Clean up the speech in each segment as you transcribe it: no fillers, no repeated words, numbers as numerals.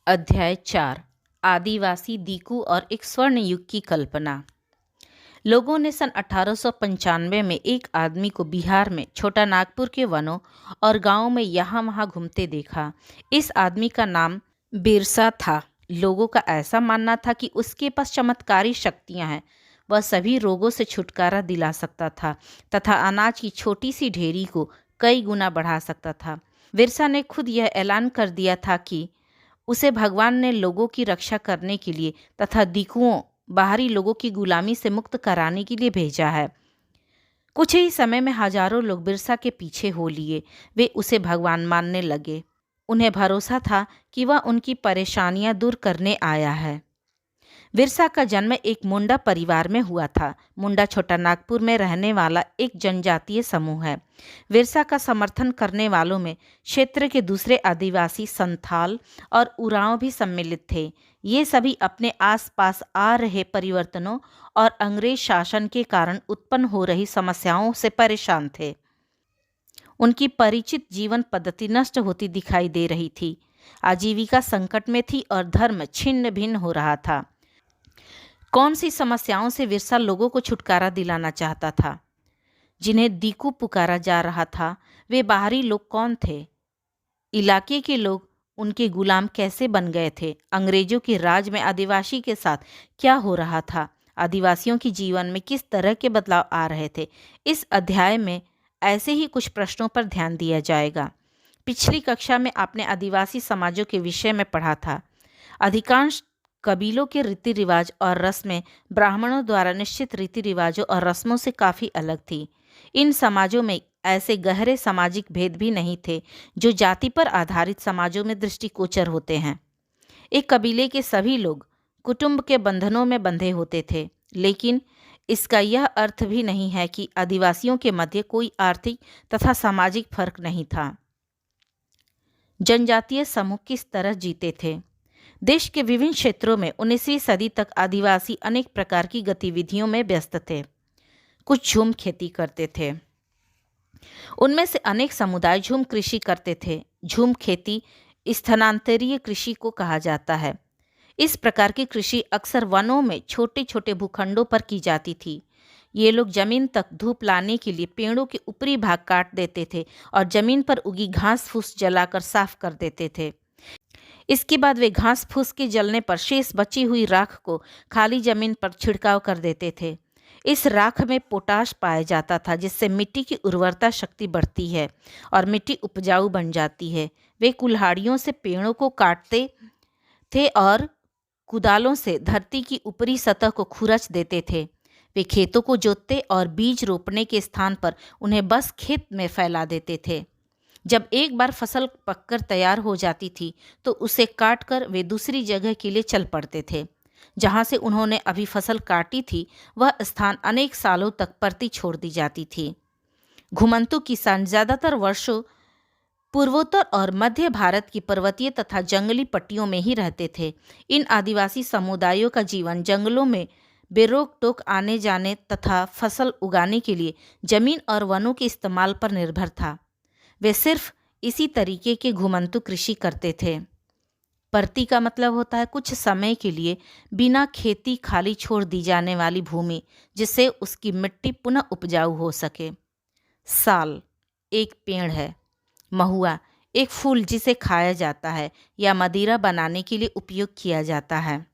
अध्याय 4 आदिवासी दीकू और एक स्वर्ण युग की कल्पना। लोगों ने सन 1895 में एक आदमी को बिहार में छोटा नागपुर के वनों और गांवों में यहाँ वहाँ घूमते देखा। इस आदमी का नाम बिरसा था। लोगों का ऐसा मानना था कि उसके पास चमत्कारी शक्तियाँ हैं। वह सभी रोगों से छुटकारा दिला सकता था तथा अनाज की छोटी सी ढेरी को कई गुना बढ़ा सकता था। बिरसा ने खुद यह ऐलान कर दिया था कि उसे भगवान ने लोगों की रक्षा करने के लिए तथा दीकुओं बाहरी लोगों की गुलामी से मुक्त कराने के लिए भेजा है। कुछ ही समय में हजारों लोग बिरसा के पीछे हो लिए। वे उसे भगवान मानने लगे। उन्हें भरोसा था कि वह उनकी परेशानियां दूर करने आया है। बिरसा का जन्म एक मुंडा परिवार में हुआ था। मुंडा छोटा नागपुर में रहने वाला एक जनजातीय समूह है। बिरसा का समर्थन करने वालों में क्षेत्र के दूसरे आदिवासी संथाल और उरांव भी सम्मिलित थे। ये सभी अपने आसपास आ रहे परिवर्तनों और अंग्रेज शासन के कारण उत्पन्न हो रही समस्याओं से परेशान थे। उनकी परिचित जीवन पद्धति नष्ट होती दिखाई दे रही थी। आजीविका संकट में थी और धर्म छिन्न भिन्न हो रहा था। कौन सी समस्याओं से बिरसा लोगों को छुटकारा दिलाना चाहता था? जिन्हें दीकू पुकारा जा रहा था, वे बाहरी लोग कौन थे? इलाके के लोग उनके गुलाम कैसे बन गए थे? अंग्रेजों के राज में आदिवासी के साथ क्या हो रहा था? आदिवासियों के जीवन में किस तरह के बदलाव आ रहे थे? इस अध्याय में ऐसे ही कुछ प्रश्नों पर ध्यान दिया जाएगा। पिछली कक्षा में आपने आदिवासी समाजों के विषय में पढ़ा था। अधिकांश कबीलों के रीति रिवाज और रस्में ब्राह्मणों द्वारा निश्चित रीति रिवाजों और रस्मों से काफ़ी अलग थी। इन समाजों में ऐसे गहरे सामाजिक भेद भी नहीं थे जो जाति पर आधारित समाजों में दृष्टिगोचर होते हैं। एक कबीले के सभी लोग कुटुंब के बंधनों में बंधे होते थे, लेकिन इसका यह अर्थ भी नहीं है कि आदिवासियों के मध्य कोई आर्थिक तथा सामाजिक फर्क नहीं था। जनजातीय समूह किस तरह जीते थे? देश के विभिन्न क्षेत्रों में 19वीं सदी तक आदिवासी अनेक प्रकार की गतिविधियों में व्यस्त थे। कुछ झूम खेती करते थे। उनमें से अनेक समुदाय झूम कृषि करते थे। झूम खेती स्थानांतरीय कृषि को कहा जाता है। इस प्रकार की कृषि अक्सर वनों में छोटे छोटे भूखंडों पर की जाती थी। ये लोग जमीन तक धूप लाने के लिए पेड़ों के ऊपरी भाग काट देते थे और जमीन पर उगी घास फूस जलाकर साफ कर देते थे। इसके बाद वे घास फूस के जलने पर शेष बची हुई राख को खाली जमीन पर छिड़काव कर देते थे। इस राख में पोटाश पाया जाता था, जिससे मिट्टी की उर्वरता शक्ति बढ़ती है और मिट्टी उपजाऊ बन जाती है। वे कुल्हाड़ियों से पेड़ों को काटते थे और कुदालों से धरती की ऊपरी सतह को खुरच देते थे। वे खेतों को जोतते और बीज रोपने के स्थान पर उन्हें बस खेत में फैला देते थे। जब एक बार फसल पककर तैयार हो जाती थी तो उसे काटकर वे दूसरी जगह के लिए चल पड़ते थे। जहाँ से उन्होंने अभी फसल काटी थी, वह स्थान अनेक सालों तक परती छोड़ दी जाती थी। घुमंतु किसान ज़्यादातर वर्षों पूर्वोत्तर और मध्य भारत की पर्वतीय तथा जंगली पट्टियों में ही रहते थे। इन आदिवासी समुदायों का जीवन जंगलों में बेरोक टोक आने जाने तथा फसल उगाने के लिए जमीन और वनों के इस्तेमाल पर निर्भर था। वे सिर्फ इसी तरीके के घुमंतु कृषि करते थे। परती का मतलब होता है कुछ समय के लिए बिना खेती खाली छोड़ दी जाने वाली भूमि, जिससे उसकी मिट्टी पुनः उपजाऊ हो सके। साल एक पेड़ है। महुआ एक फूल जिसे खाया जाता है या मदिरा बनाने के लिए उपयोग किया जाता है।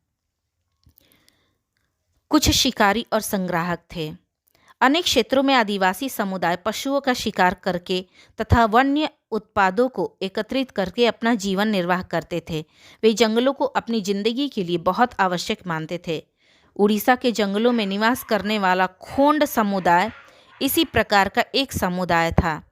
कुछ शिकारी और संग्राहक थे। अनेक क्षेत्रों में आदिवासी समुदाय पशुओं का शिकार करके तथा वन्य उत्पादों को एकत्रित करके अपना जीवन निर्वाह करते थे। वे जंगलों को अपनी जिंदगी के लिए बहुत आवश्यक मानते थे। उड़ीसा के जंगलों में निवास करने वाला खोंड समुदाय इसी प्रकार का एक समुदाय था।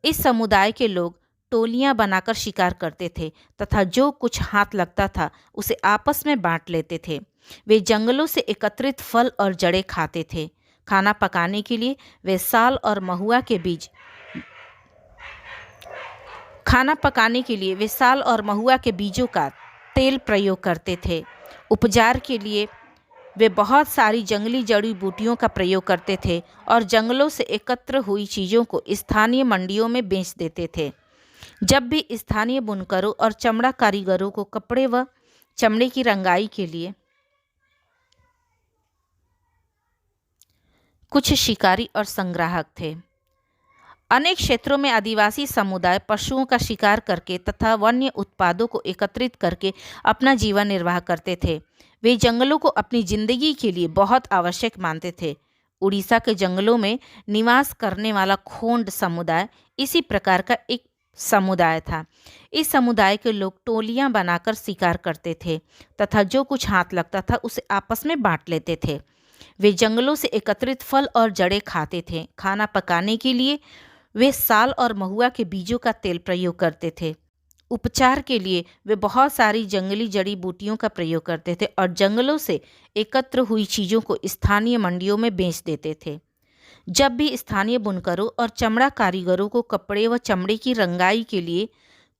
इस समुदाय के लोग टोलियां बनाकर शिकार करते थे तथा जो कुछ हाथ लगता था उसे आपस में बांट लेते थे। वे जंगलों से एकत्रित फल और जड़ें खाते थे। खाना पकाने के लिए वे साल और महुआ के बीजों का तेल प्रयोग करते थे। उपचार के लिए वे बहुत सारी जंगली जड़ी बूटियों का प्रयोग करते थे और जंगलों से एकत्र हुई चीज़ों को स्थानीय मंडियों में बेच देते थे। जब भी स्थानीय बुनकरों और चमड़ा कारीगरों को कपड़े व चमड़े की रंगाई के लिए। कुछ शिकारी और संग्राहक थे। अनेक क्षेत्रों में आदिवासी समुदाय पशुओं का शिकार करके तथा वन्य उत्पादों को एकत्रित करके अपना जीवन निर्वाह करते थे। वे जंगलों को अपनी जिंदगी के लिए बहुत आवश्यक मानते थे। उड़ीसा के जंगलों में निवास करने वाला खोंड समुदाय इसी प्रकार का एक समुदाय था। इस समुदाय के लोग टोलियां बनाकर शिकार करते थे तथा जो कुछ हाथ लगता था उसे आपस में बांट लेते थे। वे जंगलों से एकत्रित फल और जड़ें खाते थे। खाना पकाने के लिए वे साल और महुआ के बीजों का तेल प्रयोग करते थे। उपचार के लिए वे बहुत सारी जंगली जड़ी बूटियों का प्रयोग करते थे और जंगलों से एकत्र हुई चीज़ों को स्थानीय मंडियों में बेच देते थे। जब भी स्थानीय बुनकरों और चमड़ा कारीगरों को कपड़े व चमड़े की रंगाई के लिए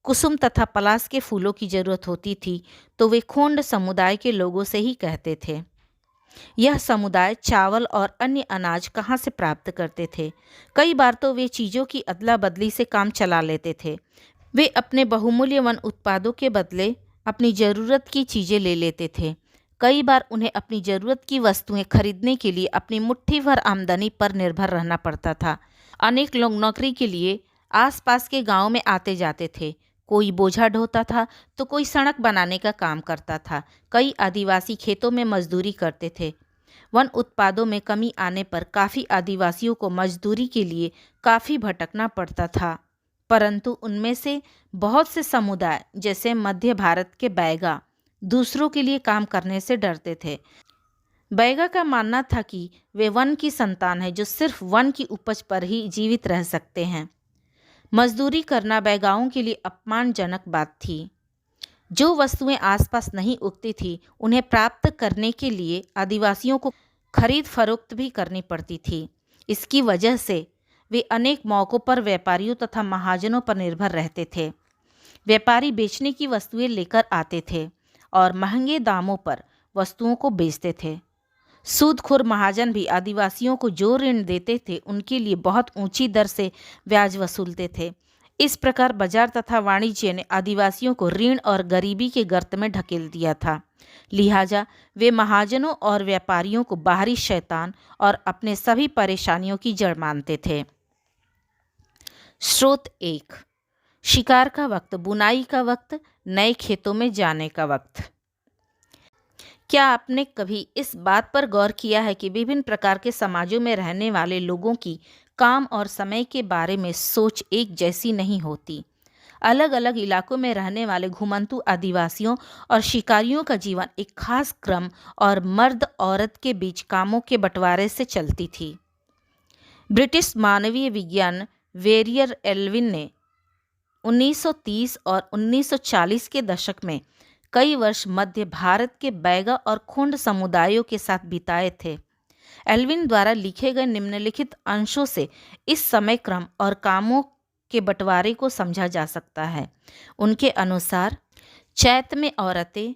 कुसुम तथा पलाश के फूलों की जरूरत होती थी तो वे खोंड समुदाय के लोगों से ही कहते थे। यह समुदाय चावल और अन्य अनाज कहाँ से प्राप्त करते थे? कई बार तो वे चीज़ों की अदला बदली से काम चला लेते थे। वे अपने बहुमूल्य वन उत्पादों के बदले अपनी ज़रूरत की चीज़ें ले लेते थे। कई बार उन्हें अपनी ज़रूरत की वस्तुएं खरीदने के लिए अपनी मुट्ठी भर आमदनी पर निर्भर रहना पड़ता था। अनेक लोग नौकरी के लिए आसपास के गांवों में आते जाते थे। कोई बोझा ढोता था तो कोई सड़क बनाने का काम करता था। कई आदिवासी खेतों में मजदूरी करते थे। वन उत्पादों में कमी आने पर काफ़ी आदिवासियों को मजदूरी के लिए काफ़ी भटकना पड़ता था, परंतु उनमें से बहुत से समुदाय जैसे मध्य भारत के बैगा दूसरों के लिए काम करने से डरते थे। बैगा का मानना था कि वे वन की संतान है जो सिर्फ वन की उपज पर ही जीवित रह सकते हैं। मजदूरी करना बैगाओं के लिए अपमानजनक बात थी। जो वस्तुएं आसपास नहीं उगती थी उन्हें प्राप्त करने के लिए आदिवासियों को खरीद फरोख्त भी करनी पड़ती थी। इसकी वजह से वे अनेक मौक़ों पर व्यापारियों तथा महाजनों पर निर्भर रहते थे। व्यापारी बेचने की वस्तुएं लेकर आते थे और महंगे दामों पर वस्तुओं को बेचते थे। सूदखोर महाजन भी आदिवासियों को जो ऋण देते थे उनके लिए बहुत ऊंची दर से ब्याज वसूलते थे। इस प्रकार बाजार तथा वाणिज्य ने आदिवासियों को ऋण और गरीबी के गर्त में ढकेल दिया था। लिहाजा वे महाजनों और व्यापारियों को बाहरी शैतान और अपने सभी परेशानियों की जड़ मानते थे। स्रोत 1। शिकार का वक्त, बुनाई का वक्त, नए खेतों में जाने का वक्त। क्या आपने कभी इस बात पर गौर किया है कि विभिन्न प्रकार के समाजों में रहने वाले लोगों की काम और समय के बारे में सोच एक जैसी नहीं होती? अलग अलग इलाकों में रहने वाले घुमंतू आदिवासियों और शिकारियों का जीवन एक खास क्रम और मर्द औरत के बीच कामों के बंटवारे से चलती थी। ब्रिटिश मानवीय विज्ञान वेरियर एल्विन ने 1930 और 1940 के दशक में कई वर्ष मध्य भारत के बैगा और खोंड समुदायों के साथ बिताए थे। एल्विन द्वारा लिखे गए निम्नलिखित अंशों से इस समय क्रम और कामों के बंटवारे को समझा जा सकता है। उनके अनुसार चैत में औरतें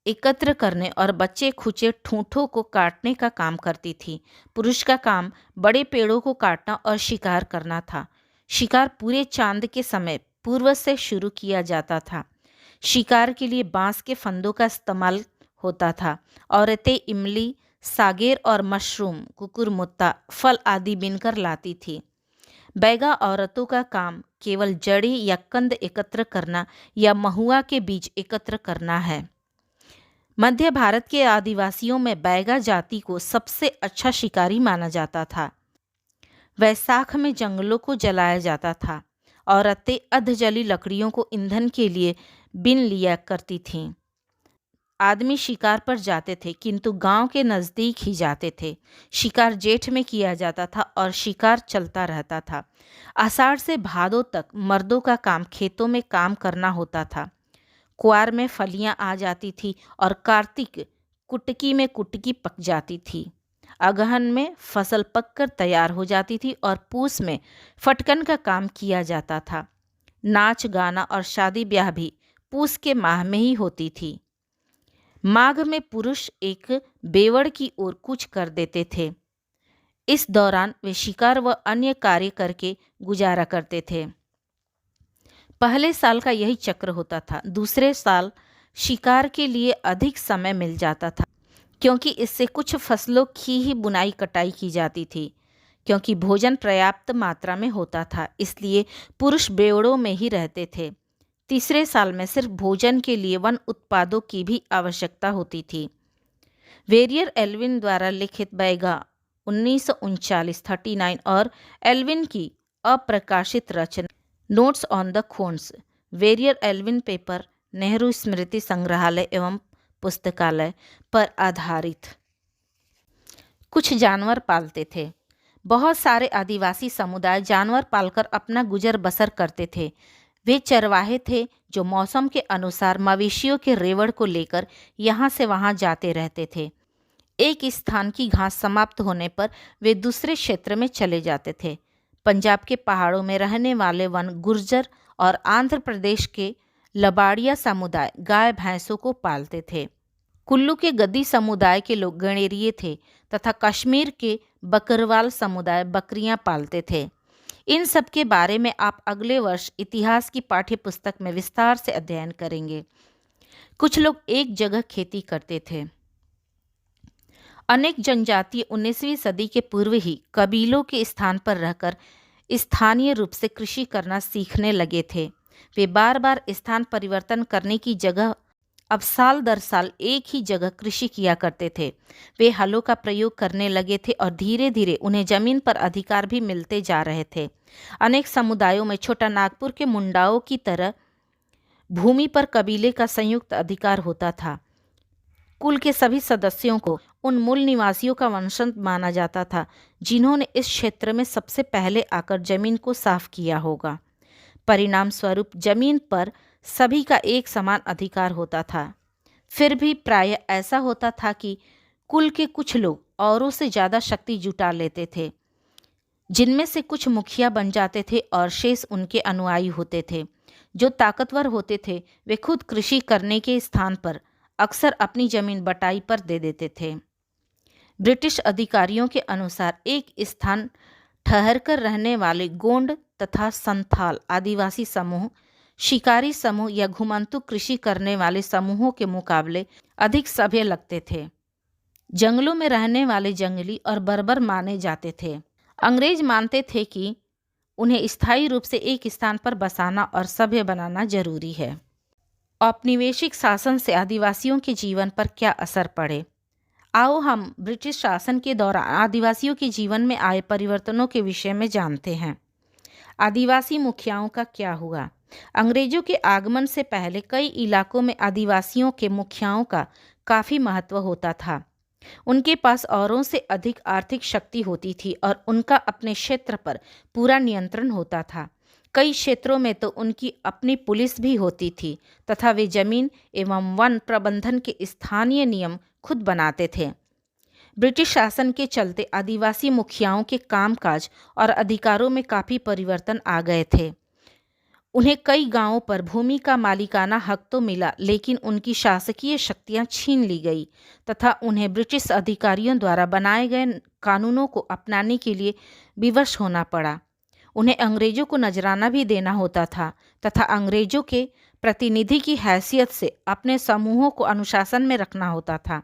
एकत्र करने और बच्चे खुचे ठूंठों को काटने का काम करती थी। पुरुष का काम बड़े पेड़ों को काटना और शिकार करना था। शिकार पूरे चांद के समय पूर्व से शुरू किया जाता था। शिकार के लिए बांस के फंदों का इस्तेमाल होता था। औरतें इमली, सागेर और मशरूम, कुकुरमुत्ता, फल आदि बीनकर लाती थी। बैगा औरतों का काम केवल जड़ें या कंद एकत्र करना या महुआ के बीज एकत्र करना है। मध्य भारत के आदिवासियों में बैगा जाति को सबसे अच्छा शिकारी माना जाता था। वैसाख में जंगलों को जलाया जाता था। औरतें अधजली लकड़ियों को ईंधन के लिए बीन लिया करती थीं। आदमी शिकार पर जाते थे किंतु गांव के नज़दीक ही जाते थे। शिकार जेठ में किया जाता था और शिकार चलता रहता था। आषाढ़ से भादों तक मर्दों का काम खेतों में काम करना होता था। कुआर में फलियां आ जाती थी और कार्तिक कुटकी में कुटकी पक जाती थी। अगहन में फसल पककर तैयार हो जाती थी और पूस में फटकन का काम किया जाता था। नाच गाना और शादी ब्याह भी पूस के माह में ही होती थी। माघ में पुरुष एक बेवड़ की ओर कूच कर देते थे। इस दौरान वे शिकार व अन्य कार्य करके गुजारा करते थे। पहले साल का यही चक्र होता था। दूसरे साल शिकार के लिए अधिक समय मिल जाता था, क्योंकि इससे कुछ फसलों की ही बुनाई कटाई की जाती थी। क्योंकि भोजन पर्याप्त मात्रा में होता था, इसलिए पुरुष बेड़ों में ही रहते थे। तीसरे साल में सिर्फ भोजन के लिए वन उत्पादों की भी आवश्यकता होती थी। वेरियर एल्विन द्वारा लिखित बैगा 1939 और एल्विन की अप्रकाशित रचना notes on the Khonds, Verrier Elwin paper, Nehru स्मृति संग्रहालय एवं पुस्तकालय पर आधारित। कुछ जानवर पालते थे। बहुत सारे आदिवासी समुदाय जानवर पालकर अपना गुजर बसर करते थे। वे चरवाहे थे जो मौसम के अनुसार मवेशियों के रेवड़ को लेकर यहाँ से वहाँ जाते रहते थे। एक स्थान की घास समाप्त होने पर वे दूसरे क्षेत्र में चले जाते थे। पंजाब के पहाड़ों में रहने वाले वन गुर्जर और आंध्र प्रदेश के लबाड़िया समुदाय गाय भैंसों को पालते थे। कुल्लू के गद्दी समुदाय के लोग गणेरिये थे तथा कश्मीर के बकरवाल समुदाय बकरियां पालते थे। इन सब के बारे में आप अगले वर्ष इतिहास की पाठ्य पुस्तक में विस्तार से अध्ययन करेंगे। कुछ लोग एक जगह खेती करते थे। अनेक जनजाति 19वीं सदी के पूर्व ही कबीलों के स्थान पर रहकर स्थानीय रूप से कृषि करना सीखने लगे थे। वे बार बार स्थान परिवर्तन करने की जगह अब साल दर साल एक ही जगह कृषि किया करते थे। वे हलों का प्रयोग करने लगे थे और धीरे धीरे उन्हें जमीन पर अधिकार भी मिलते जा रहे थे। अनेक समुदायों में छोटा नागपुर के मुंडाओं की तरह भूमि पर कबीले का संयुक्त अधिकार होता था। कुल के सभी सदस्यों को उन मूल निवासियों का वंशज माना जाता था जिन्होंने इस क्षेत्र में सबसे पहले आकर जमीन को साफ किया होगा। परिणाम स्वरूप जमीन पर सभी का एक समान अधिकार होता था। फिर भी प्रायः ऐसा होता था कि कुल के कुछ लोग औरों से ज़्यादा शक्ति जुटा लेते थे, जिनमें से कुछ मुखिया बन जाते थे और शेष उनके अनुयायी होते थे। जो ताकतवर होते थे वे खुद कृषि करने के स्थान पर अक्सर अपनी जमीन बटाई पर दे देते थे। ब्रिटिश अधिकारियों के अनुसार एक स्थान ठहरकर रहने वाले गोंड तथा संथाल आदिवासी समूह शिकारी समूह या घुमंतु कृषि करने वाले समूहों के मुकाबले अधिक सभ्य लगते थे। जंगलों में रहने वाले जंगली और बर्बर माने जाते थे। अंग्रेज मानते थे कि उन्हें स्थायी रूप से एक स्थान पर बसाना और सभ्य बनाना जरूरी है। औपनिवेशिक शासन से आदिवासियों के जीवन पर क्या असर पड़े? आओ हम ब्रिटिश शासन के दौरान आदिवासियों के जीवन में आए परिवर्तनों के विषय में जानते हैं। आदिवासी मुखियाओं का क्या हुआ? अंग्रेजों के आगमन से पहले कई इलाकों में आदिवासियों के मुखियाओं का काफ़ी महत्व होता था। उनके पास औरों से अधिक आर्थिक शक्ति होती थी और उनका अपने क्षेत्र पर पूरा नियंत्रण होता था। कई क्षेत्रों में तो उनकी अपनी पुलिस भी होती थी तथा वे जमीन एवं वन प्रबंधन के स्थानीय नियम खुद बनाते थे। ब्रिटिश शासन के चलते आदिवासी मुखियाओं के कामकाज और अधिकारों में काफ़ी परिवर्तन आ गए थे। उन्हें कई गांवों पर भूमि का मालिकाना हक तो मिला, लेकिन उनकी शासकीय शक्तियां छीन ली गई तथा उन्हें ब्रिटिश अधिकारियों द्वारा बनाए गए कानूनों को अपनाने के लिए विवश होना पड़ा। उन्हें अंग्रेजों को नजराना भी देना होता था तथा अंग्रेजों के प्रतिनिधि की हैसियत से अपने समूहों को अनुशासन में रखना होता था।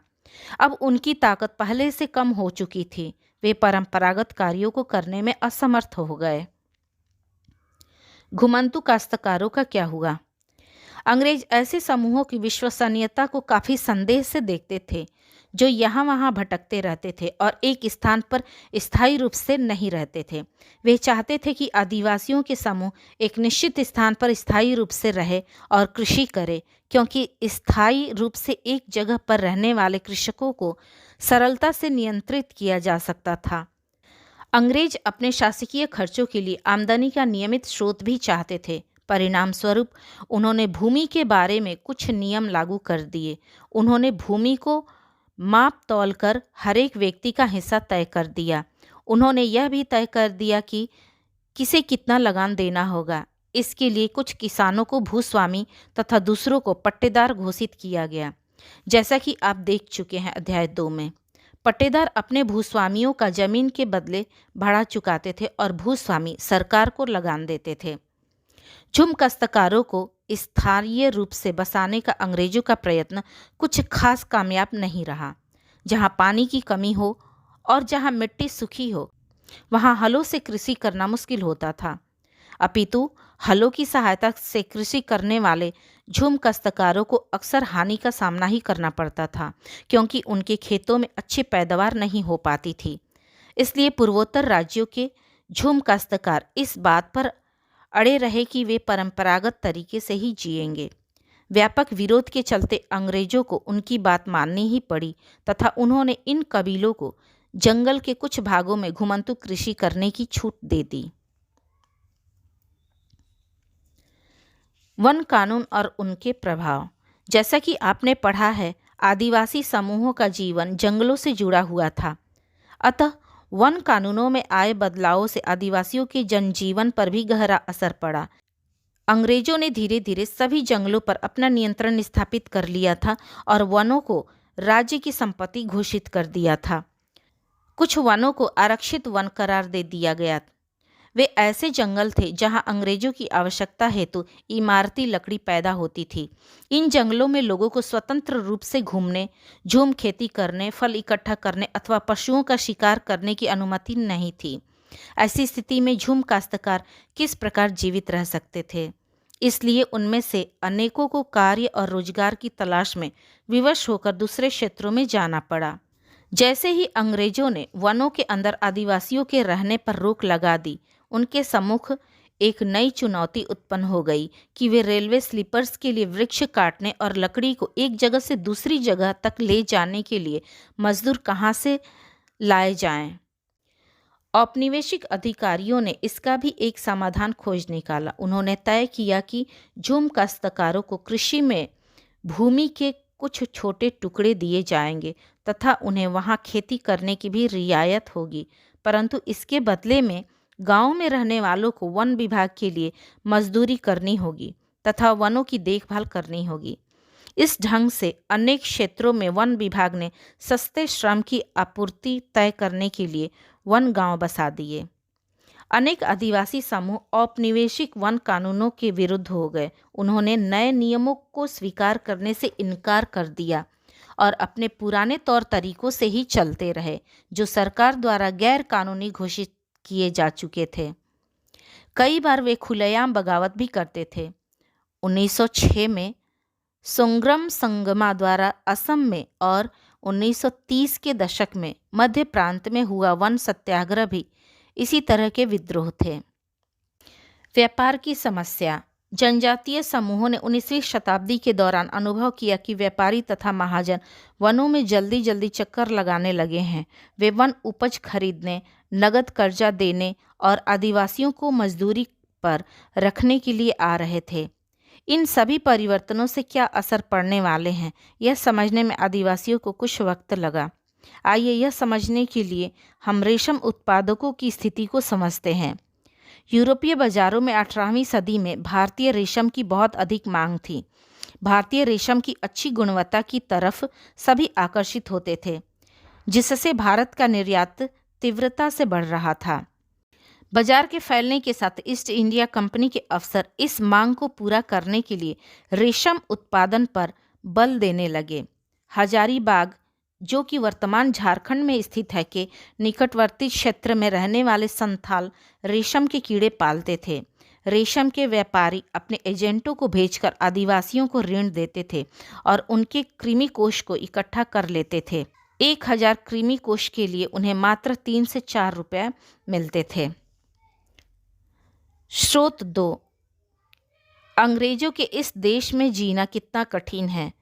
अब उनकी ताकत पहले से कम हो चुकी थी। वे परंपरागत कार्यों को करने में असमर्थ हो गए। घुमंतु काश्तकारों का क्या हुआ? अंग्रेज ऐसे समूहों की विश्वसनीयता को काफ़ी संदेह से देखते थे जो यहाँ वहाँ भटकते रहते थे और एक स्थान पर स्थायी रूप से नहीं रहते थे। वे चाहते थे कि आदिवासियों के समूह एक निश्चित स्थान पर स्थायी रूप से रहे और कृषि करे, क्योंकि स्थायी रूप से एक जगह पर रहने वाले कृषकों को सरलता से नियंत्रित किया जा सकता था। अंग्रेज अपने शासकीय खर्चों के लिए आमदनी का नियमित स्रोत भी चाहते थे। परिणाम स्वरूप उन्होंने भूमि के बारे में कुछ नियम लागू कर दिए। उन्होंने भूमि को माप तौल कर हर एक व्यक्ति का हिस्सा तय कर दिया। उन्होंने यह भी तय कर दिया कि किसे कितना लगान देना होगा। इसके लिए कुछ किसानों को भूस्वामी तथा दूसरों को पट्टेदार घोषित किया गया। जैसा कि आप देख चुके हैं अध्याय 2 में, पट्टेदार अपने भूस्वामियों का जमीन के बदले भाड़ा चुकाते थे और भूस्वामी सरकार को लगान देते थे। झुम काश्तकारों को स्थायी रूप से बसाने का अंग्रेजों का प्रयत्न कुछ खास कामयाब नहीं रहा। जहाँ पानी की कमी हो और जहाँ मिट्टी सूखी हो, वहाँ हलों से कृषि करना मुश्किल होता था। अपितु हलों की सहायता से कृषि करने वाले झूम काश्तकारों को अक्सर हानि का सामना ही करना पड़ता था, क्योंकि उनके खेतों में अच्छी पैदावार नहीं हो पाती थी। इसलिए पूर्वोत्तर राज्यों के झूम काश्तकार इस बात पर अड़े रहे कि वे परंपरागत तरीके से ही जिएंगे। व्यापक विरोध के चलते अंग्रेजों को उनकी बात माननी ही पड़ी तथा उन्होंने इन कबीलों को जंगल के कुछ भागों में घुमंतु कृषि करने की छूट दे दी। वन कानून और उनके प्रभाव। जैसा कि आपने पढ़ा है, आदिवासी समूहों का जीवन जंगलों से जुड़ा हुआ था। अतः वन कानूनों में आए बदलावों से आदिवासियों के जनजीवन पर भी गहरा असर पड़ा। अंग्रेजों ने धीरे धीरे सभी जंगलों पर अपना नियंत्रण स्थापित कर लिया था और वनों को राज्य की संपत्ति घोषित कर दिया था। कुछ वनों को आरक्षित वन करार दे दिया गया। वे ऐसे जंगल थे जहां अंग्रेजों की आवश्यकता हेतु इमारती लकड़ी पैदा होती थी। इन जंगलों में लोगों को स्वतंत्र रूप से घूमने, झूम खेती करने, फल इकट्ठा करने अथवा पशुओं का शिकार करने की अनुमति नहीं थी। ऐसी स्थिति में झूम काश्तकार किस प्रकार जीवित रह सकते थे? इसलिए उनमें से अनेकों को कार्य और रोजगार की तलाश में विवश होकर दूसरे क्षेत्रों में जाना पड़ा। जैसे ही अंग्रेजों ने वनों के अंदर आदिवासियों के रहने पर रोक लगा दी, उनके सम्मुख एक नई चुनौती उत्पन्न हो गई कि वे रेलवे स्लीपर्स के लिए वृक्ष काटने और लकड़ी को एक जगह से दूसरी जगह तक ले जाने के लिए मजदूर कहाँ से लाए जाएं। औपनिवेशिक अधिकारियों ने इसका भी एक समाधान खोज निकाला। उन्होंने तय किया कि झूम काश्तकारों को कृषि में भूमि के कुछ छोटे टुकड़े दिए जाएंगे तथा उन्हें वहां खेती करने की भी रियायत होगी, परंतु इसके बदले में गांव में रहने वालों को वन विभाग के लिए मजदूरी करनी होगी तथा वनों की देखभाल करनी होगी। इस ढंग से अनेक क्षेत्रों में वन विभाग ने सस्ते श्रम की आपूर्ति तय करने के लिए वन गांव बसा दिए। अनेक आदिवासी समूह औपनिवेशिक वन कानूनों के विरुद्ध हो गए। उन्होंने नए नियमों को स्वीकार करने से इनकार कर दिया और अपने पुराने तौर तरीकों से ही चलते रहे, जो सरकार द्वारा गैर कानूनी घोषित किए जा चुके थे। कई बार वे खुलेआम बगावत भी करते थे। 1906 में सोंग्रम संगमा द्वारा असम में और 1930 के दशक में मध्य प्रांत में हुआ वन सत्याग्रह भी इसी तरह के विद्रोह थे। व्यापार की समस्या। जनजातीय समूहों ने 19वीं शताब्दी के दौरान अनुभव किया कि व्यापारी तथा महाजन वनों में जल्दी जल्दी चक्कर लगाने लगे हैं। वे वन उपज खरीदने, नगद कर्जा देने और आदिवासियों को मजदूरी पर रखने के लिए आ रहे थे। इन सभी परिवर्तनों से क्या असर पड़ने वाले हैं, यह समझने में आदिवासियों को कुछ वक्त लगा। आइए यह समझने के लिए हम रेशम उत्पादकों की स्थिति को समझते हैं। यूरोपीय बाजारों में 18वीं सदी में भारतीय रेशम की बहुत अधिक मांग थी। भारतीय रेशम की अच्छी गुणवत्ता की तरफ सभी आकर्षित होते थे, जिससे भारत का निर्यात तीव्रता से बढ़ रहा था। बाजार के फैलने के साथ ईस्ट इंडिया कंपनी के अफसर इस मांग को पूरा करने के लिए रेशम उत्पादन पर बल देने लगे। हजारीबाग, जो कि वर्तमान झारखंड में स्थित है, के निकटवर्ती क्षेत्र में रहने वाले संथाल रेशम के कीड़े पालते थे। रेशम के व्यापारी अपने एजेंटों को भेजकर आदिवासियों को ऋण देते थे और उनके कृमि कोष को इकट्ठा कर लेते थे। 1000 कृमि कोष के लिए उन्हें मात्र 3 से 4 रुपये मिलते थे। स्रोत 2। अंग्रेजों के इस देश में जीना कितना कठिन है।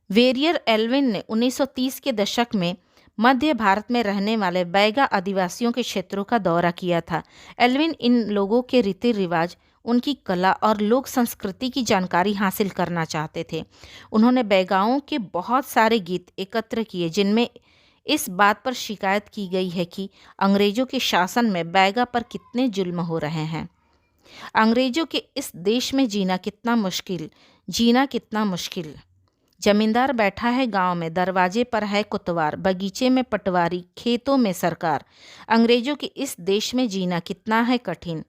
वेरियर एल्विन ने 1930 के दशक में मध्य भारत में रहने वाले बैगा आदिवासियों के क्षेत्रों का दौरा किया था। एल्विन इन लोगों के रीति रिवाज, उनकी कला और लोक संस्कृति की जानकारी हासिल करना चाहते थे। उन्होंने बैगाओं के बहुत सारे गीत एकत्र किए, जिनमें इस बात पर शिकायत की गई है कि अंग्रेजों के शासन में बैगा पर कितने जुल्म हो रहे हैं। अंग्रेजों के इस देश में जीना कितना मुश्किल। जमींदार बैठा है गांव में, दरवाजे पर है कोतवार, बगीचे में पटवारी, खेतों में सरकार। अंग्रेजों के इस देश में जीना कितना है कठिन।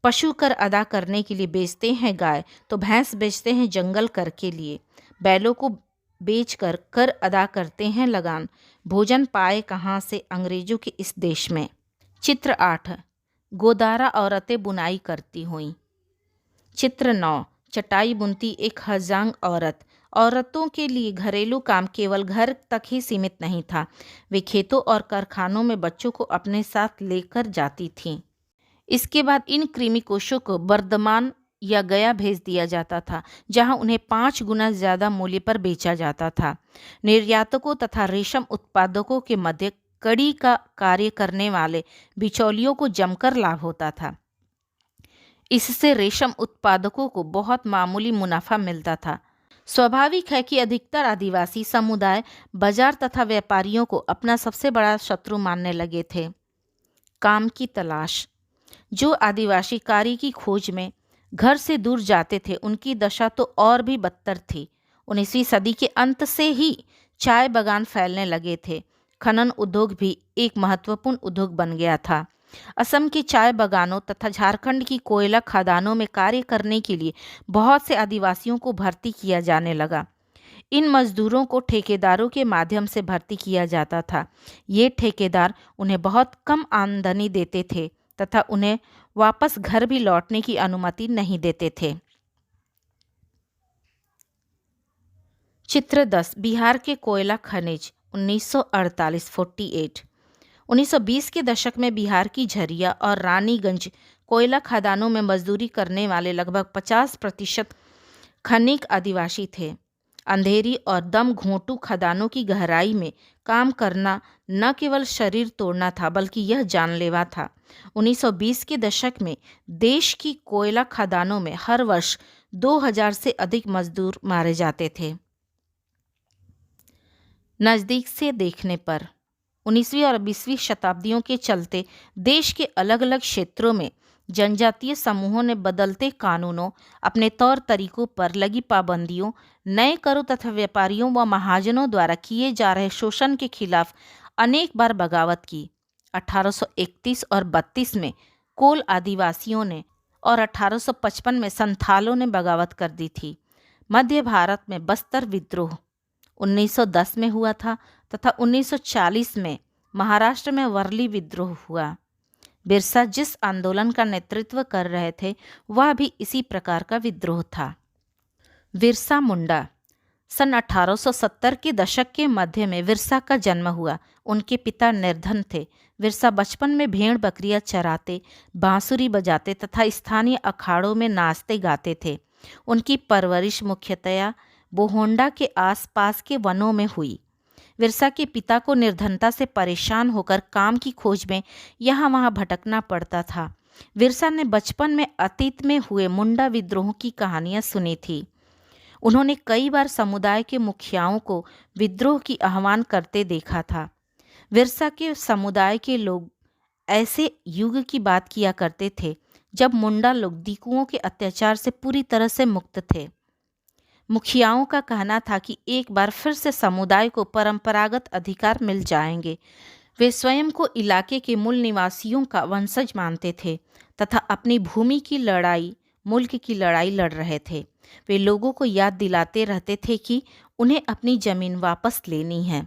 पशु कर अदा करने के लिए बेचते हैं गाय, तो भैंस बेचते हैं जंगल कर के लिए। बैलों को बेचकर कर अदा करते हैं लगान, भोजन पाए कहाँ से अंग्रेजों के इस देश में। चित्र 8, गोदारा औरतें बुनाई करती हुई। चित्र 9, चटाई बुनती एक हजांग औरत। औरतों के लिए घरेलू काम केवल घर तक ही सीमित नहीं था, वे खेतों और कारखानों में बच्चों को अपने साथ लेकर जाती थीं। इसके बाद इन कृमिकोशों को बर्धमान या गया भेज दिया जाता था, जहां उन्हें 5 गुना ज़्यादा मूल्य पर बेचा जाता था। निर्यातकों तथा रेशम उत्पादकों के मध्य कड़ी का कार्य करने वाले बिचौलियों को जमकर लाभ होता था। इससे रेशम उत्पादकों को बहुत मामूली मुनाफा मिलता था। स्वाभाविक है कि अधिकतर आदिवासी समुदाय बाजार तथा व्यापारियों को अपना सबसे बड़ा शत्रु मानने लगे थे। काम की तलाश। जो आदिवासी कार्य की खोज में घर से दूर जाते थे, उनकी दशा तो और भी बदतर थी। 19वीं सदी के अंत से ही चाय बागान फैलने लगे थे। खनन उद्योग भी एक महत्वपूर्ण उद्योग बन गया था। असम के चाय बागानों तथा झारखंड की कोयला खदानों में कार्य करने के लिए बहुत से आदिवासियों को भर्ती किया जाने लगा। इन मजदूरों को ठेकेदारों के माध्यम से भर्ती किया जाता था। ये ठेकेदार उन्हें बहुत कम आमदनी देते थे तथा उन्हें वापस घर भी लौटने की अनुमति नहीं देते थे। चित्र 10, बिहार के कोयला खनिज 1948। 1920 के दशक में बिहार की झरिया और रानीगंज कोयला खदानों में मजदूरी करने वाले लगभग 50% खनिक आदिवासी थे। अंधेरी और दम घोंटू खदानों की गहराई में काम करना न केवल शरीर तोड़ना था, बल्कि यह जानलेवा था। 1920 के दशक में देश की कोयला खदानों में हर वर्ष 2000 से अधिक मजदूर मारे जाते थे। नज़दीक से देखने पर 19वीं और 20वीं शताब्दियों के चलते देश के अलग अलग क्षेत्रों में जनजातीय समूहों ने बदलते कानूनों, अपने तौर तरीकों पर लगी पाबंदियों, नए करों तथा व्यापारियों व महाजनों द्वारा किए जा रहे शोषण के खिलाफ अनेक बार बगावत की। 1831 और 32 में कोल आदिवासियों ने और 1855 में संथालों ने बगावत कर दी थी। मध्य भारत में बस्तर विद्रोह 1910 में हुआ था तथा 1940 में महाराष्ट्र में वर्ली विद्रोह हुआ। बिरसा जिस आंदोलन का नेतृत्व कर रहे थे, वह भी इसी प्रकार का विद्रोह था। बिरसा मुंडा। सन 1870 के दशक के मध्य में बिरसा का जन्म हुआ। उनके पिता निर्धन थे। बिरसा बचपन में भेड़ बकरियां चराते, बांसुरी बजाते तथा स्थानीय अखाड़ों में नाचते गाते थे। उनकी परवरिश मुख्यतया बोहोंडा के आसपास के वनों में हुई। बिरसा के पिता को निर्धनता से परेशान होकर काम की खोज में यहाँ वहाँ भटकना पड़ता था। बिरसा ने बचपन में अतीत में हुए मुंडा विद्रोह की कहानियाँ सुनी थी। उन्होंने कई बार समुदाय के मुखियाओं को विद्रोह की आह्वान करते देखा था। बिरसा के समुदाय के लोग ऐसे युग की बात किया करते थे जब मुंडा लोग दीकुओं के अत्याचार से पूरी तरह से मुक्त थे। मुखियाओं का कहना था कि एक बार फिर से समुदाय को परंपरागत अधिकार मिल जाएंगे। वे स्वयं को इलाके के मूल निवासियों का वंशज मानते थे तथा अपनी भूमि की लड़ाई, मुल्क की लड़ाई लड़ रहे थे। वे लोगों को याद दिलाते रहते थे कि उन्हें अपनी जमीन वापस लेनी है।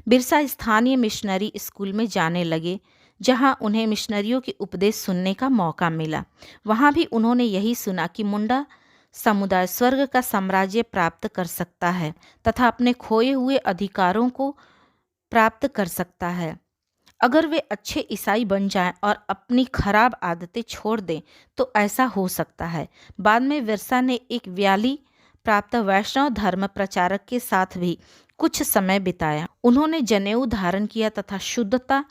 बिरसा स्थानीय मिशनरी स्कूल में जाने लगे, जहां उन्हें मिशनरियों के उपदेश सुनने का मौका मिला। वहां भी उन्होंने यही सुना कि मुंडा समुदाय स्वर्ग का साम्राज्य प्राप्त कर सकता है तथा अपने खोए हुए अधिकारों को प्राप्त कर सकता है। अगर वे अच्छे ईसाई बन जाएं और अपनी खराब आदतें छोड़ दें तो ऐसा हो सकता है। बाद में बिरसा ने एक व्याली प्राप्त वैष्णव धर्म प्रचारक के साथ भी कुछ समय बिताया। उन्होंने जनेऊ धारण किया तथा शुद्धता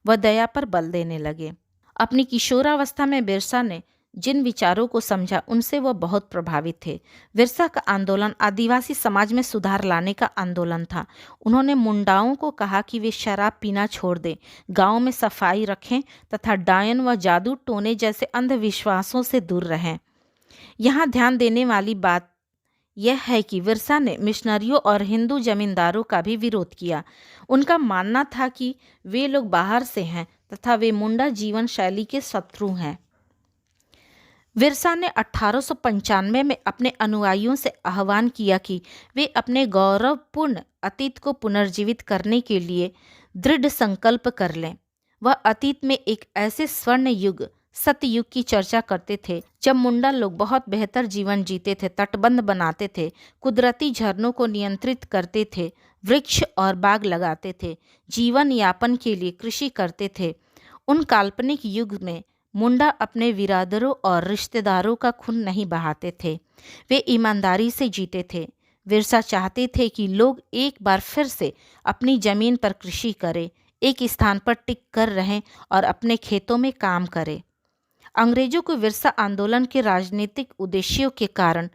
व दया पर बल देने लगे। अपनी किशोरावस्था में बिरसा ने जिन विचारों को समझा, उनसे वह बहुत प्रभावित थे। बिरसा का आंदोलन आदिवासी समाज में सुधार लाने का आंदोलन था। उन्होंने मुंडाओं को कहा कि वे शराब पीना छोड़ दें, गांव में सफाई रखें तथा डायन व जादू टोने जैसे अंधविश्वासों से दूर रहें। यहाँ ध्यान देने वाली बात यह है कि बिरसा ने मिशनरियों और हिंदू जमींदारों का भी विरोध किया। उनका मानना था कि वे लोग बाहर से हैं तथा वे मुंडा जीवन शैली के शत्रु हैं। विरसा ने 1895 में अपने अनुयायियों से आह्वान किया कि वे अपने गौरवपूर्ण अतीत को पुनर्जीवित करने के लिए दृढ़ संकल्प कर लें। वह अतीत में एक ऐसे स्वर्ण युग सतयुग की चर्चा करते थे जब मुंडा लोग बहुत बेहतर जीवन जीते थे, तटबंध बनाते थे, कुदरती झरनों को नियंत्रित करते थे, वृक्ष और बाग लगाते थे, जीवन यापन के लिए कृषि करते थे। उन काल्पनिक युग में मुंडा अपने बिरादरों और रिश्तेदारों का खून नहीं बहाते थे, वे ईमानदारी से जीते थे। विरसा चाहते थे कि लोग एक बार फिर से अपनी जमीन पर कृषि करें, एक स्थान पर टिक कर रहें और अपने खेतों में काम करें। अंग्रेजों को विरसा आंदोलन के राजनीतिक उद्देश्यों के कारण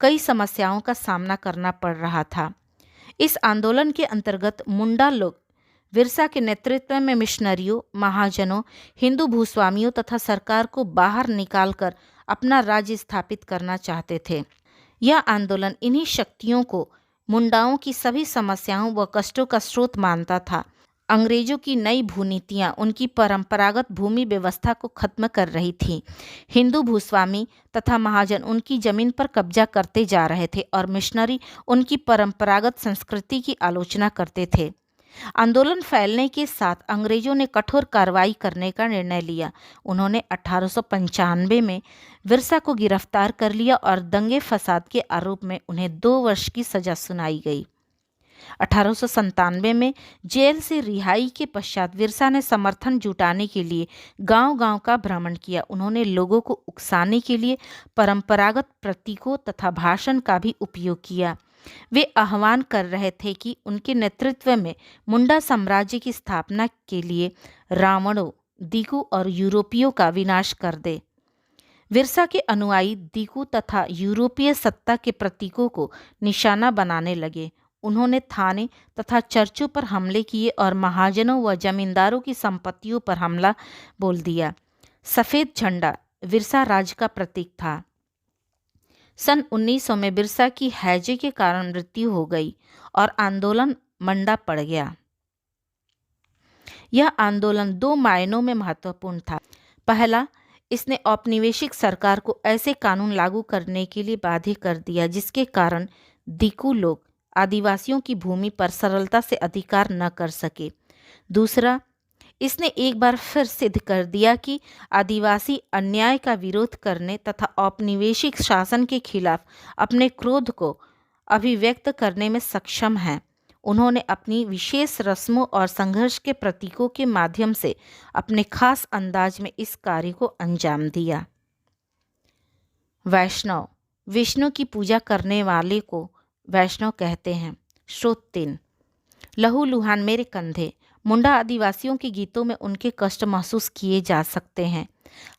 कई समस्याओं का सामना करना पड़ रहा था। इस आंदोलन के अंतर्गत मुंडा लोग विरसा के नेतृत्व में मिशनरियों, महाजनों, हिंदू भूस्वामियों तथा सरकार को बाहर निकालकर अपना राज्य स्थापित करना चाहते थे। यह आंदोलन इन्हीं शक्तियों को मुंडाओं की सभी समस्याओं व कष्टों का स्रोत मानता था। अंग्रेजों की नई भूनीतियाँ उनकी परंपरागत भूमि व्यवस्था को खत्म कर रही थीं। हिंदू भूस्वामी तथा महाजन उनकी जमीन पर कब्जा करते जा रहे थे और मिशनरी उनकी परंपरागत संस्कृति की आलोचना करते थे। आंदोलन फैलने के साथ अंग्रेजों ने कठोर कार्रवाई करने का निर्णय लिया। उन्होंने 1895 में विरसा को गिरफ्तार कर लिया और दंगे फसाद के आरोप में उन्हें 2 वर्ष की सजा सुनाई गई। 1897 में जेल से रिहाई के पश्चात विरसा ने समर्थन जुटाने के लिए गांव-गांव का भ्रमण किया। उन्होंने लोगों को उकसाने के लिए परंपरागत प्रतीकों तथा भाषण का भी उपयोग किया। वे आह्वान कर रहे थे कि उनके नेतृत्व में मुंडा साम्राज्य की स्थापना के लिए रावणों, दीकू और यूरोपियों का विनाश कर दे। विरसा के अनुयायी दीकू तथा यूरोपीय सत्ता के प्रतीकों को निशाना बनाने लगे। उन्होंने थाने तथा चर्चों पर हमले किए और महाजनों व जमींदारों की संपत्तियों पर हमला बोल दिया। सफ़ेद झंडा विरसा राज का प्रतीक था। सन 1900 में बिरसा की हैजे के कारण मृत्यु हो गई और आंदोलन मंदा पड़ गया। यह आंदोलन 2 मायनों में महत्वपूर्ण था। पहला, इसने औपनिवेशिक सरकार को ऐसे कानून लागू करने के लिए बाध्य कर दिया जिसके कारण दीकू लोग आदिवासियों की भूमि पर सरलता से अधिकार न कर सके। दूसरा, इसने एक बार फिर सिद्ध कर दिया कि आदिवासी अन्याय का विरोध करने तथा औपनिवेशिक शासन के खिलाफ अपने क्रोध को अभिव्यक्त करने में सक्षम हैं। उन्होंने अपनी विशेष रस्मों और संघर्ष के प्रतीकों के माध्यम से अपने खास अंदाज में इस कार्य को अंजाम दिया। वैष्णव, विष्णु की पूजा करने वाले को वैष्णव कहते हैं। स्रोत 3, लहू लुहान मेरे कंधे। मुंडा आदिवासियों के गीतों में उनके कष्ट महसूस किए जा सकते हैं।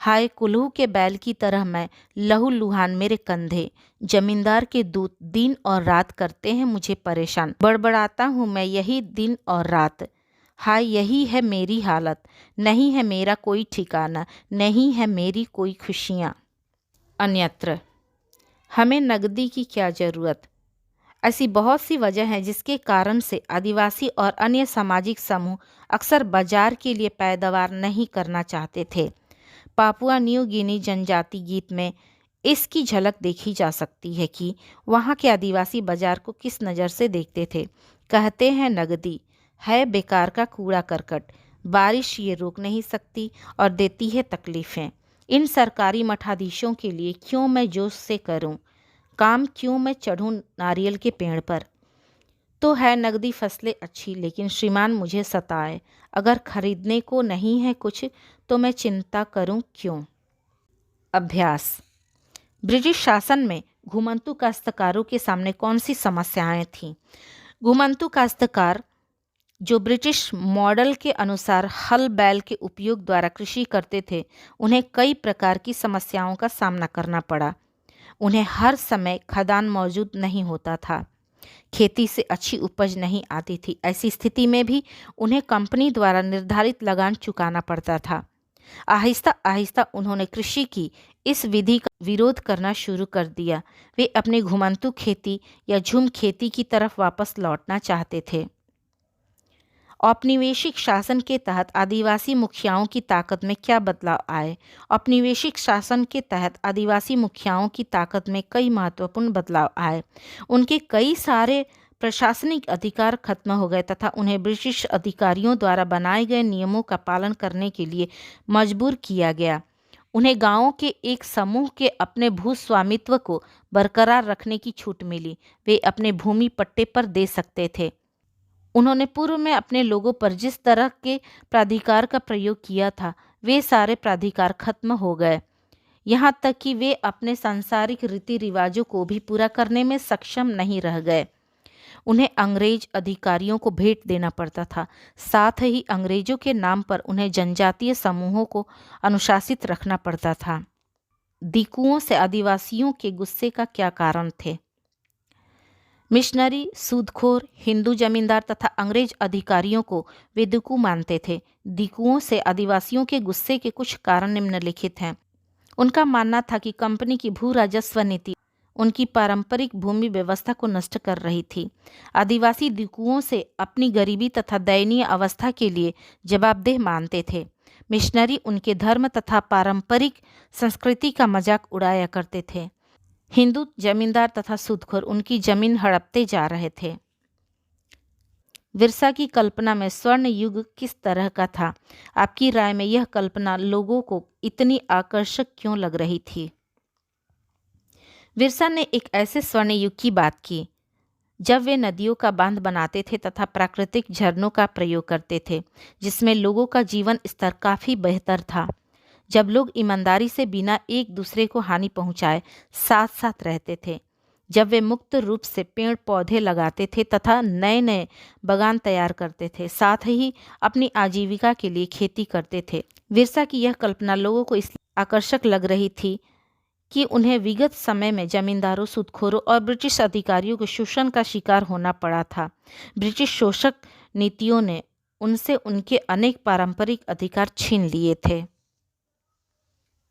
हाय कुल्हू के बैल की तरह मैं, लहू लुहान मेरे कंधे, जमींदार के दूत दिन और रात करते हैं मुझे परेशान। बड़बड़ाता हूँ मैं यही दिन और रात, हाय यही है मेरी हालत, नहीं है मेरा कोई ठिकाना, नहीं है मेरी कोई खुशियाँ। अन्यत्र, हमें नकदी की क्या ज़रूरत। ऐसी बहुत सी वजह हैं जिसके कारण से आदिवासी और अन्य सामाजिक समूह अक्सर बाजार के लिए पैदावार नहीं करना चाहते थे। पापुआ न्यू गिनी जनजाति गीत में इसकी झलक देखी जा सकती है कि वहाँ के आदिवासी बाजार को किस नज़र से देखते थे। कहते हैं नगदी है बेकार का कूड़ा करकट, बारिश ये रोक नहीं सकती और देती है तकलीफ़ें। इन सरकारी मठाधीशों के लिए क्यों मैं जोश से करूं काम, क्यों मैं चढ़ूं नारियल के पेड़ पर। तो है नगदी फसलें अच्छी, लेकिन श्रीमान मुझे सताए, अगर खरीदने को नहीं है कुछ तो मैं चिंता करूं क्यों। अभ्यास। ब्रिटिश शासन में घुमंतू काश्तकारों के सामने कौन सी समस्याएं थीं। घुमंतू काश्तकार जो ब्रिटिश मॉडल के अनुसार हल बैल के उपयोग द्वारा कृषि करते थे, उन्हें कई प्रकार की समस्याओं का सामना करना पड़ा। उन्हें हर समय खदान मौजूद नहीं होता था, खेती से अच्छी उपज नहीं आती थी। ऐसी स्थिति में भी उन्हें कंपनी द्वारा निर्धारित लगान चुकाना पड़ता था। आहिस्ता आहिस्ता उन्होंने कृषि की इस विधि का विरोध करना शुरू कर दिया। वे अपने घुमंतू खेती या झूम खेती की तरफ वापस लौटना चाहते थे औपनिवेशिक शासन के तहत आदिवासी मुखियाओं की ताकत में क्या बदलाव आए? औपनिवेशिक शासन के तहत आदिवासी मुखियाओं की ताकत में कई महत्वपूर्ण बदलाव आए। उनके कई सारे प्रशासनिक अधिकार खत्म हो गए तथा उन्हें ब्रिटिश अधिकारियों द्वारा बनाए गए नियमों का पालन करने के लिए मजबूर किया गया। उन्हें गांवों के एक समूह के अपने भूस्वामित्व को बरकरार रखने की छूट मिली। वे अपने भूमि पट्टे पर दे सकते थे। उन्होंने पूर्व में अपने लोगों पर जिस तरह के प्राधिकार का प्रयोग किया था, वे सारे प्राधिकार खत्म हो गए। यहाँ तक कि वे अपने सांसारिक रीति रिवाजों को भी पूरा करने में सक्षम नहीं रह गए। उन्हें अंग्रेज अधिकारियों को भेंट देना पड़ता था। साथ ही अंग्रेजों के नाम पर उन्हें जनजातीय समूहों को अनुशासित रखना पड़ता था। दिकुओं से आदिवासियों के गुस्से का क्या कारण थे? मिशनरी, सूदखोर, हिंदू जमींदार तथा अंग्रेज अधिकारियों को वे दिकू मानते थे। दिकुओं से आदिवासियों के गुस्से के कुछ कारण निम्नलिखित हैं। उनका मानना था कि कंपनी की भू राजस्व नीति उनकी पारंपरिक भूमि व्यवस्था को नष्ट कर रही थी। आदिवासी दिकुओं से अपनी गरीबी तथा दयनीय अवस्था के लिए जवाबदेह मानते थे। मिशनरी उनके धर्म तथा पारंपरिक संस्कृति का मजाक उड़ाया करते थे। हिंदू जमींदार तथा सूदखोर उनकी जमीन हड़पते जा रहे थे। विरसा की कल्पना में स्वर्ण युग किस तरह का था? आपकी राय में यह कल्पना लोगों को इतनी आकर्षक क्यों लग रही थी? विरसा ने एक ऐसे स्वर्ण युग की बात की जब वे नदियों का बांध बनाते थे तथा प्राकृतिक झरनों का प्रयोग करते थे, जिसमें लोगों का जीवन स्तर काफ़ी बेहतर था। जब लोग ईमानदारी से बिना एक दूसरे को हानि पहुंचाए साथ साथ रहते थे। जब वे मुक्त रूप से पेड़ पौधे लगाते थे तथा नए नए बागान तैयार करते थे, साथ ही अपनी आजीविका के लिए खेती करते थे। विरसा की यह कल्पना लोगों को इसलिए आकर्षक लग रही थी कि उन्हें विगत समय में जमींदारों, सूदखोरों और ब्रिटिश अधिकारियों के शोषण का शिकार होना पड़ा था। ब्रिटिश शोषक नीतियों ने उनसे उनके अनेक पारंपरिक अधिकार छीन लिए थे।